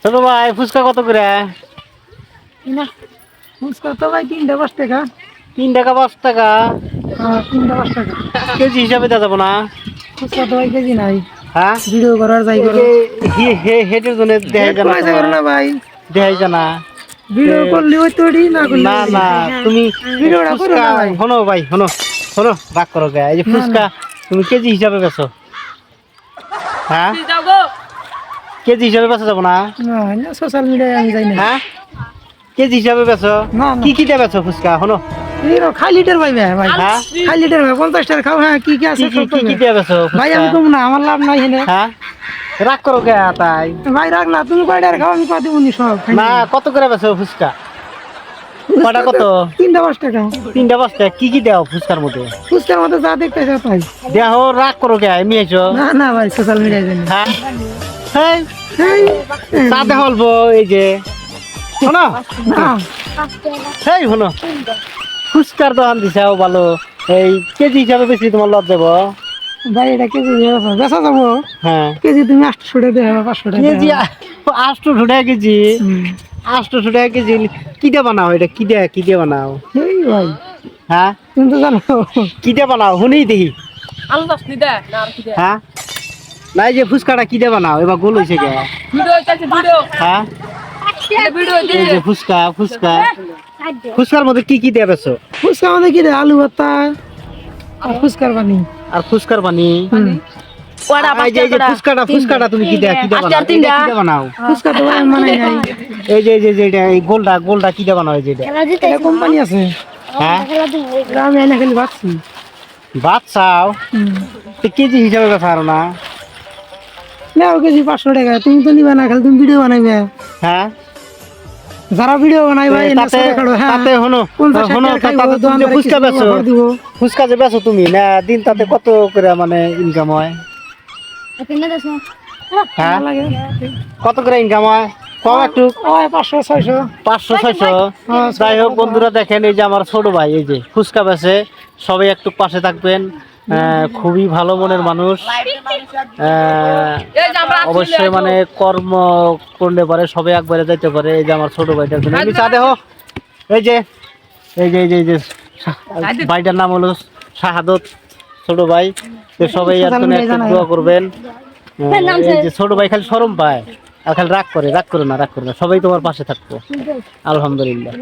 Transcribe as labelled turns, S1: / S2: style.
S1: ছোট ভাই ফুচকা কত করে?
S2: না ফুচকা তো ভাই 3টা 5 টাকা।
S1: 3 টাকা 5 টাকা?
S2: হ্যাঁ 3টা 5 টাকা।
S1: কেজি হিসাবে দেওয়া যাবো না?
S2: ফুচকা তো ভাই কেজি নাই।
S1: হ্যাঁ
S2: ভিডিও করার যাই করো।
S1: হেটের জন্য দেখাই জানা
S2: পয়সা করো না ভাই।
S1: দেখাই জানা।
S2: ভিডিও করলে ওই তোড়ি না করলে
S1: না না তুমি
S2: ভিডিওটা করো
S1: ফুচকা
S2: না ভাই।
S1: শোনো ভাই শোনো শোনো রাগ করো কে? এই যে
S2: না,
S1: ফুচকা তুমি কেজি হিসাবে বেচো? হ্যাঁ কেজি হিসাবে বেচা যাবো না?
S2: না সোশ্যাল মিডিয়ায় আমি যাই না।
S1: হ্যাঁ কেজি হিসাবে বেচো?
S2: না না
S1: কি কি দিয়ে বেচো ফুচকা শোনো?
S2: এই খাই লিটার ভাই ভাই।
S1: হ্যাঁ
S2: খাই লিটার ভাই 50 টাকা খাও। হ্যাঁ কি কি আছে
S1: কি
S2: সব
S1: কি কি
S2: পাবে।
S1: দিয়ে বেচো
S2: ভাই
S1: ফুচকা?
S2: আমি কম না আমার লাভ নাই হেনে।
S1: হ্যাঁ রাগ করো কে তাই?
S2: ভাই রাখ না তুমি কয়টা খাও আমি পাতি বুনি সব খাই
S1: না কত করে বেচো ফুচকা? কটা কত?
S2: 3টা 5 টাকা।
S1: 3টা 5 টাকা? কি কি দেও ফুচকার মধ্যে?
S2: ফুচকার মধ্যে যা দেখতে চাও তাই।
S1: দেহ রাগ করো কে এমনি আইছো?
S2: না না ভাই সোশ্যাল মিডিয়ায় যাই না।
S1: হ্যাঁ হ্যাঁ
S2: এই,
S1: চা দেহ অল্প এই যে শোনো
S2: না
S1: এই শোনো ফুচকার দোকান দিছাও ভালো এই কেজি হিসাবে বেশি তোমার লজ যাবো?
S2: ভাই এটা কেজি বেচা যাবো।
S1: হ্যাঁ
S2: কেজি তুমি 800 টাকা দেবে 500 টাকা
S1: কেজি 800 টাকা কেজি? 800 টাকা কেজি কি দিয়ে বানাও? এটা কি দিয়ে বানাও?
S2: এই ভাই
S1: হ্যাঁ
S2: তুমি তো জানো
S1: কি দিয়ে বানাও শুনি দেখি।
S3: আলু দশ নি দে না আর কি দে
S1: হ্যাঁ না এই যে ফুচকাটা কি দিয়ে বানাও? এবার গোল হয়েছে কে?
S3: ভিডিও চাইছে ভিডিও
S1: হ্যাঁ
S3: ভিডিও দি
S1: এই যে ফুচকা ফুচকা ফুচকার মধ্যে কি কি দিয়ে বেছো?
S2: ফুচকা আমাদের কি রে আলু ভর্তা আর ফুচকার পানি।
S1: আর ফুচকার পানি?
S3: কোড়া
S1: এই যে ফুচকাটা তুমি কি দিয়ে বানাও? এটা কি দিয়ে বানাও?
S2: ফুচকা তো ভাই আমি বানাই নাই।
S1: এই যে এটা এই গোলটা কি দিয়ে বানাও? এই যে এটা
S2: এটা কোম্পানি আছে।
S1: হ্যাঁ
S2: এটা আমি এনে খালি ভাবছি।
S1: ভাত চাও তো কেজি হিসাবে বেচা আর না?
S2: নাও কেজি 500 টাকা। তুমি তো নিবা না খালি তুমি ভিডিও বানাইবে।
S1: হ্যাঁ
S2: যারা ভিডিও বানাই ভাই এনে
S1: তাতে
S2: ছোট খাটো হ্যাঁ
S1: তাতে হনো
S2: 50
S1: হনো
S2: টাকা খাইবো,
S1: তাতে তুমি যে
S2: দোকানদারে
S1: ফুচকা
S2: কিছু
S1: বেচো
S2: অফার দিব।
S1: ফুচকা যে বেচো তুমি না দিন তাতে কত করে মানে ইনকাম হয়? হ্যাঁ
S2: ভালো লাগে।
S1: কত করে ইনকাম হয় কম একটু?
S2: ওই 500 600।
S1: 500 600? যাই হোক বন্ধুরা দেখেন এই যে আমার ছোট ভাই এই যে ফুচকা বেচে সবাই একটু পাশে থাকবেন। খুবই ভালো মনের মানুষ।
S3: এই যে আমরা
S1: অবশ্যই মানে কর্ম করলে পারে সবাই একবারে যাইতে পারে। এই যে আমার ছোট ভাইটার জন্য এই যে চা দেহ এই যে এই যে ভাইটার নাম হলো শাহাদত ছোট ভাই। তো সবাই এর জন্য একটু দোয়া করবেন। এই যে ছোট ভাই খালি শরম পায় আর খালি রাগ করে না সবাই তোমার পাশে থাকবো আলহামদুলিল্লাহ।